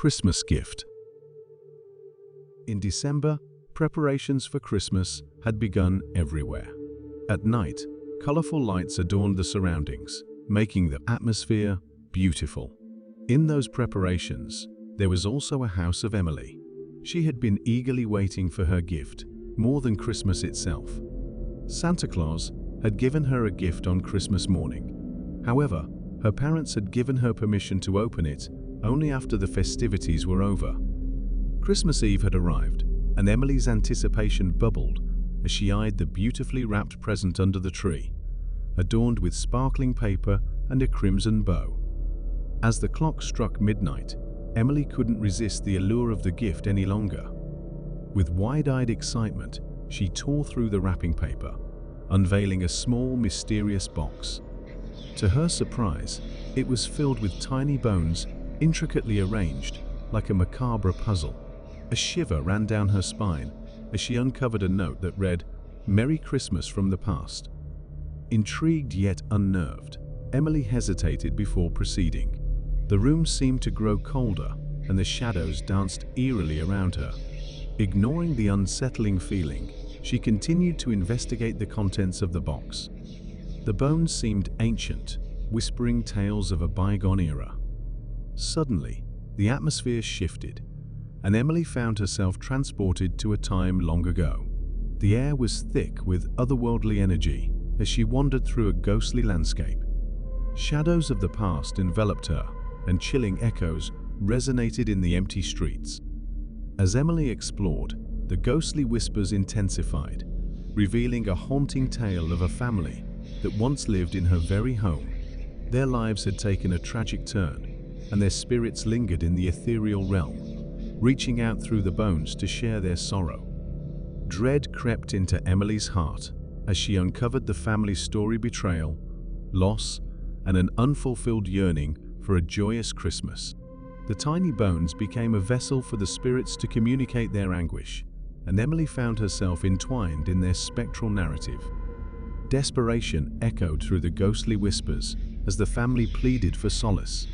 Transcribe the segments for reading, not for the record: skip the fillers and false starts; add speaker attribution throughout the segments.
Speaker 1: Christmas gift. In December, preparations for Christmas had begun everywhere. At night, colorful lights adorned the surroundings, making the atmosphere beautiful. In those preparations, there was also a house of Emily. She had been eagerly waiting for her gift, more than Christmas itself. Santa Claus had given her a gift on Christmas morning. However, her parents had given her permission to open it only after the festivities were over. Christmas Eve had arrived, and Emily's anticipation bubbled as she eyed the beautifully wrapped present under the tree, adorned with sparkling paper and a crimson bow. As the clock struck midnight, Emily couldn't resist the allure of the gift any longer. With wide-eyed excitement, she tore through the wrapping paper, unveiling a small, mysterious box. To her surprise, it was filled with tiny bones, intricately arranged, like a macabre puzzle. A shiver ran down her spine as she uncovered a note that read, "Merry Christmas from the past." Intrigued yet unnerved, Emily hesitated before proceeding. The room seemed to grow colder, and the shadows danced eerily around her. Ignoring the unsettling feeling, she continued to investigate the contents of the box. The bones seemed ancient, whispering tales of a bygone era. Suddenly, the atmosphere shifted, and Emily found herself transported to a time long ago. The air was thick with otherworldly energy as she wandered through a ghostly landscape. Shadows of the past enveloped her, and chilling echoes resonated in the empty streets. As Emily explored, the ghostly whispers intensified, revealing a haunting tale of a family that once lived in her very home. Their lives had taken a tragic turn, and their spirits lingered in the ethereal realm, reaching out through the bones to share their sorrow. Dread crept into Emily's heart as she uncovered the family's story: betrayal, loss, and an unfulfilled yearning for a joyous Christmas. The tiny bones became a vessel for the spirits to communicate their anguish, and Emily found herself entwined in their spectral narrative. Desperation echoed through the ghostly whispers as the family pleaded for solace.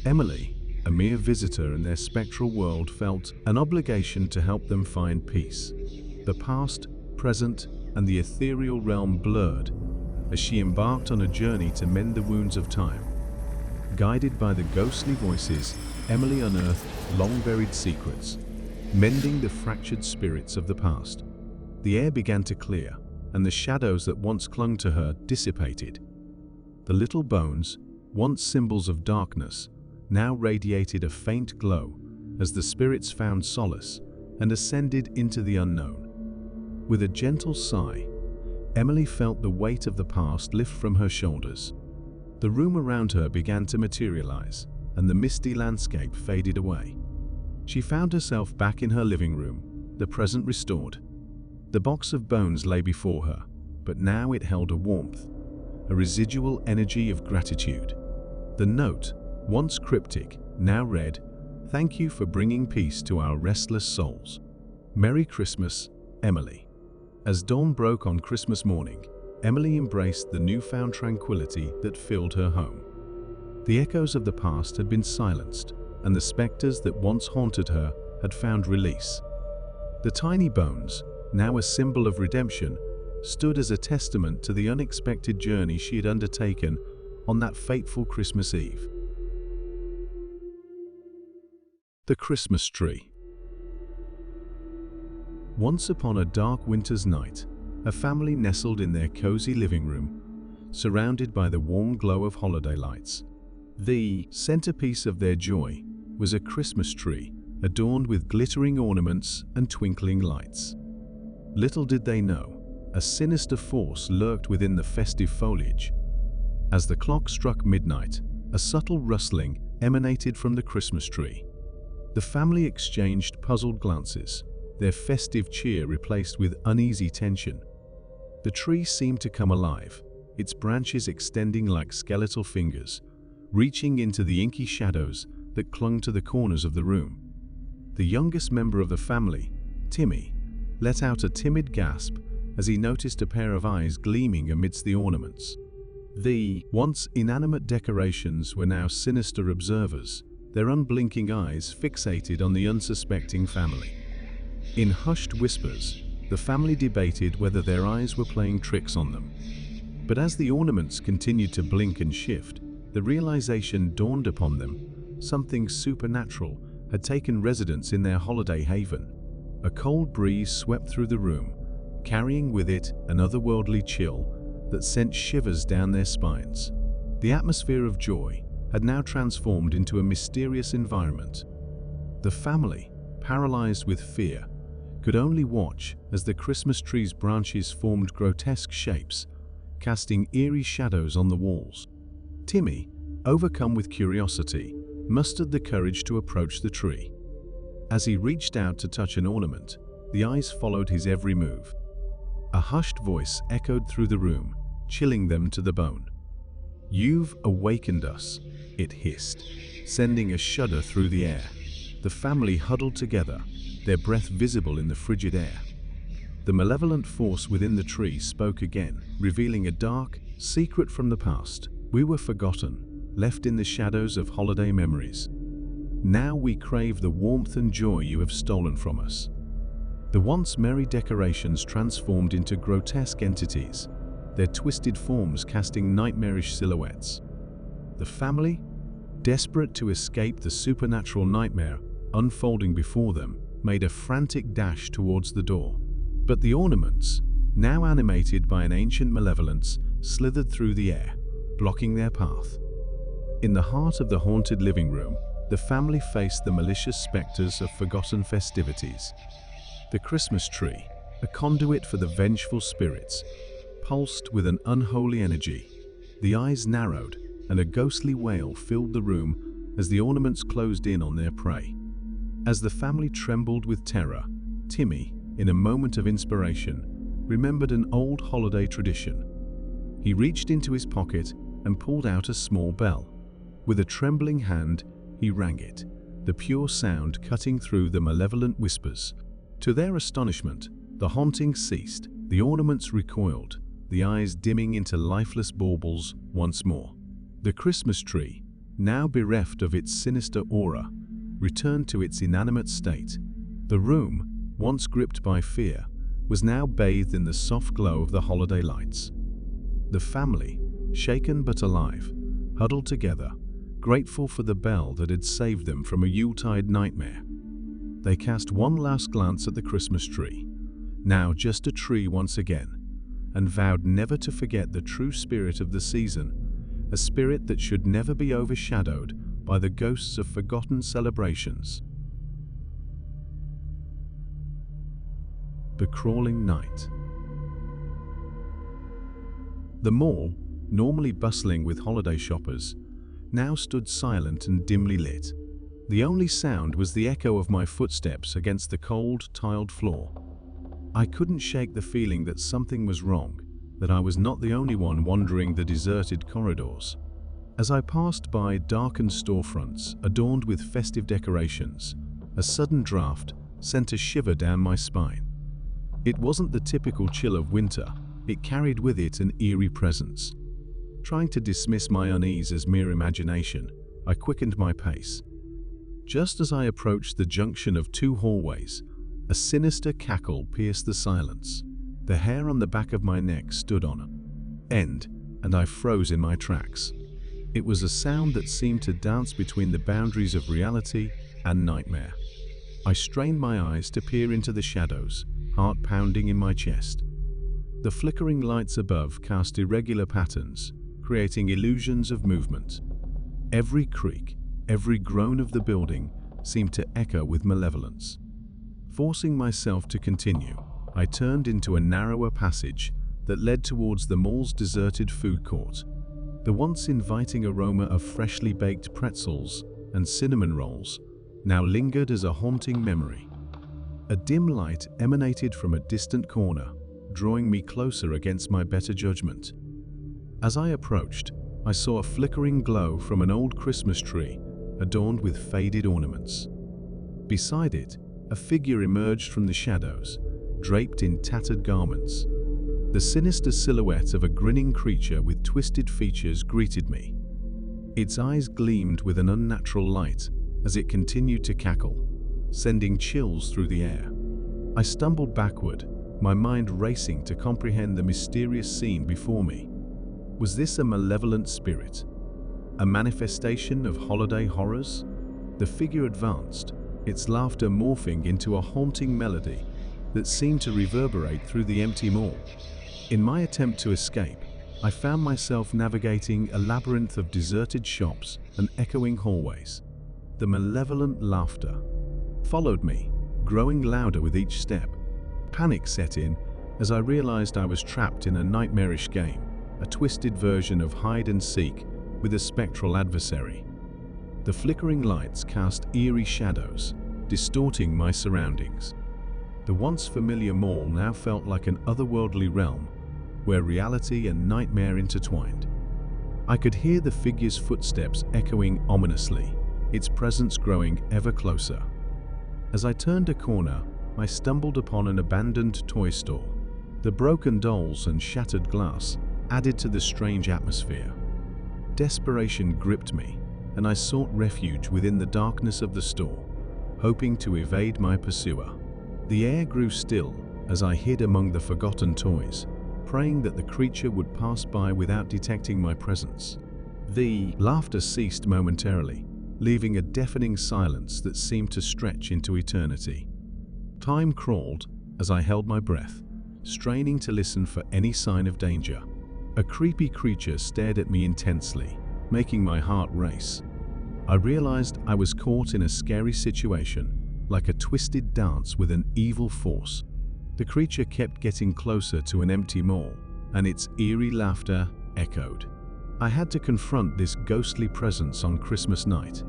Speaker 1: Emily, a mere visitor in their spectral world, felt an obligation to help them find peace. The past, present, and the ethereal realm blurred as she embarked on a journey to mend the wounds of time. Guided by the ghostly voices, Emily unearthed long-buried secrets, mending the fractured spirits of the past. The air began to clear, and the shadows that once clung to her dissipated. The little bones, once symbols of darkness, now radiated a faint glow as the spirits found solace and ascended into the unknown. With a gentle sigh, Emily felt the weight of the past lift from her shoulders. The room around her began to materialize, and the misty landscape faded away. She found herself back in her living room, the present restored. The box of bones lay before her, but now it held a warmth, a residual energy of gratitude. The note, once cryptic, now read, "Thank you for bringing peace to our restless souls. Merry Christmas, Emily." As dawn broke on Christmas morning, Emily embraced the newfound tranquility that filled her home. The echoes of the past had been silenced, and the specters that once haunted her had found release. The tiny bones, now a symbol of redemption, stood as a testament to the unexpected journey she had undertaken on that fateful Christmas Eve. The Christmas Tree. Once upon a dark winter's night, a family nestled in their cozy living room, surrounded by the warm glow of holiday lights. The centerpiece of their joy was a Christmas tree adorned with glittering ornaments and twinkling lights. Little did they know, a sinister force lurked within the festive foliage. As the clock struck midnight, a subtle rustling emanated from the Christmas tree. The family exchanged puzzled glances, their festive cheer replaced with uneasy tension. The tree seemed to come alive, its branches extending like skeletal fingers, reaching into the inky shadows that clung to the corners of the room. The youngest member of the family, Timmy, let out a timid gasp as he noticed a pair of eyes gleaming amidst the ornaments. The once inanimate decorations were now sinister observers, their unblinking eyes fixated on the unsuspecting family. In hushed whispers, the family debated whether their eyes were playing tricks on them. But as the ornaments continued to blink and shift, the realization dawned upon them: something supernatural had taken residence in their holiday haven. A cold breeze swept through the room, carrying with it an otherworldly chill that sent shivers down their spines. The atmosphere of joy had now transformed into a mysterious environment. The family, paralyzed with fear, could only watch as the Christmas tree's branches formed grotesque shapes, casting eerie shadows on the walls. Timmy, overcome with curiosity, mustered the courage to approach the tree. As he reached out to touch an ornament, the eyes followed his every move. A hushed voice echoed through the room, chilling them to the bone. "You've awakened us," it hissed, sending a shudder through the air. The family huddled together, their breath visible in the frigid air. The malevolent force within the tree spoke again, revealing a dark secret from the past. "We were forgotten, left in the shadows of holiday memories. Now we crave the warmth and joy you have stolen from us." The once merry decorations transformed into grotesque entities, their twisted forms casting nightmarish silhouettes. The family, desperate to escape the supernatural nightmare unfolding before them, made a frantic dash towards the door. But the ornaments, now animated by an ancient malevolence, slithered through the air, blocking their path. In the heart of the haunted living room, the family faced the malicious specters of forgotten festivities. The Christmas tree, a conduit for the vengeful spirits, pulsed with an unholy energy. The eyes narrowed, and a ghostly wail filled the room as the ornaments closed in on their prey. As the family trembled with terror, Timmy, in a moment of inspiration, remembered an old holiday tradition. He reached into his pocket and pulled out a small bell. With a trembling hand, he rang it, the pure sound cutting through the malevolent whispers. To their astonishment, the haunting ceased, the ornaments recoiled, the eyes dimming into lifeless baubles once more. The Christmas tree, now bereft of its sinister aura, returned to its inanimate state. The room, once gripped by fear, was now bathed in the soft glow of the holiday lights. The family, shaken but alive, huddled together, grateful for the bell that had saved them from a Yuletide nightmare. They cast one last glance at the Christmas tree, now just a tree once again, and vowed never to forget the true spirit of the season, a spirit that should never be overshadowed by the ghosts of forgotten celebrations. The crawling night. The mall, normally bustling with holiday shoppers, now stood silent and dimly lit. The only sound was the echo of my footsteps against the cold, tiled floor. I couldn't shake the feeling that something was wrong, that I was not the only one wandering the deserted corridors. As I passed by darkened storefronts adorned with festive decorations, a sudden draft sent a shiver down my spine. It wasn't the typical chill of winter, it carried with it an eerie presence. Trying to dismiss my unease as mere imagination, I quickened my pace. Just as I approached the junction of two hallways, a sinister cackle pierced the silence. The hair on the back of my neck stood on end, and I froze in my tracks. It was a sound that seemed to dance between the boundaries of reality and nightmare. I strained my eyes to peer into the shadows, heart pounding in my chest. The flickering lights above cast irregular patterns, creating illusions of movement. Every creak, every groan of the building seemed to echo with malevolence. Forcing myself to continue, I turned into a narrower passage that led towards the mall's deserted food court. The once inviting aroma of freshly baked pretzels and cinnamon rolls now lingered as a haunting memory. A dim light emanated from a distant corner, drawing me closer against my better judgment. As I approached, I saw a flickering glow from an old Christmas tree adorned with faded ornaments. Beside it, a figure emerged from the shadows, draped in tattered garments. The sinister silhouette of a grinning creature with twisted features greeted me. Its eyes gleamed with an unnatural light, as it continued to cackle, sending chills through the air. I stumbled backward, my mind racing to comprehend the mysterious scene before me. Was this a malevolent spirit? A manifestation of holiday horrors? The figure advanced, its laughter morphing into a haunting melody that seemed to reverberate through the empty mall. In my attempt to escape, I found myself navigating a labyrinth of deserted shops and echoing hallways. The malevolent laughter followed me, growing louder with each step. Panic set in as I realized I was trapped in a nightmarish game, a twisted version of hide and seek with a spectral adversary. The flickering lights cast eerie shadows, distorting my surroundings. The once familiar mall now felt like an otherworldly realm, where reality and nightmare intertwined. I could hear the figure's footsteps echoing ominously, its presence growing ever closer. As I turned a corner, I stumbled upon an abandoned toy store. The broken dolls and shattered glass added to the strange atmosphere. Desperation gripped me, and I sought refuge within the darkness of the store, hoping to evade my pursuer. The air grew still as I hid among the forgotten toys, praying that the creature would pass by without detecting my presence. The laughter ceased momentarily, leaving a deafening silence that seemed to stretch into eternity. Time crawled as I held my breath, straining to listen for any sign of danger. A creepy creature stared at me intensely, making my heart race. I realized I was caught in a scary situation, like a twisted dance with an evil force. The creature kept getting closer to an empty mall, and its eerie laughter echoed. I had to confront this ghostly presence on Christmas night.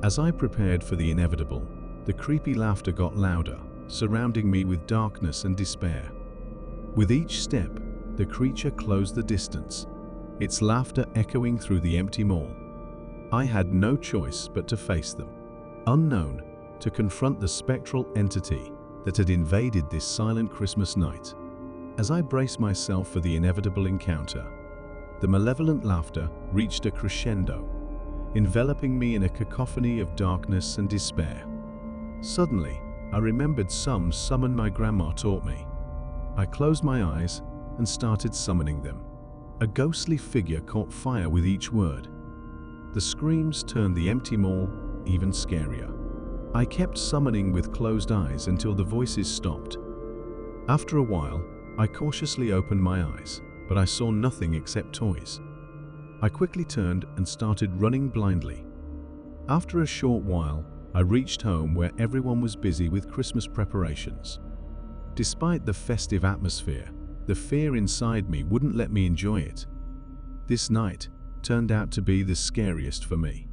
Speaker 1: As I prepared for the inevitable, the creepy laughter got louder, surrounding me with darkness and despair. With each step, the creature closed the distance, its laughter echoing through the empty mall. I had no choice but to face them, unknown, to confront the spectral entity that had invaded this silent Christmas night. As I braced myself for the inevitable encounter, the malevolent laughter reached a crescendo, enveloping me in a cacophony of darkness and despair. Suddenly, I remembered some summon my grandma taught me. I closed my eyes and started summoning them. A ghostly figure caught fire with each word. The screams turned the empty mall even scarier. I kept summoning with closed eyes until the voices stopped. After a while, I cautiously opened my eyes, but I saw nothing except toys. I quickly turned and started running blindly. After a short while, I reached home where everyone was busy with Christmas preparations. Despite the festive atmosphere, the fear inside me wouldn't let me enjoy it. This night turned out to be the scariest for me.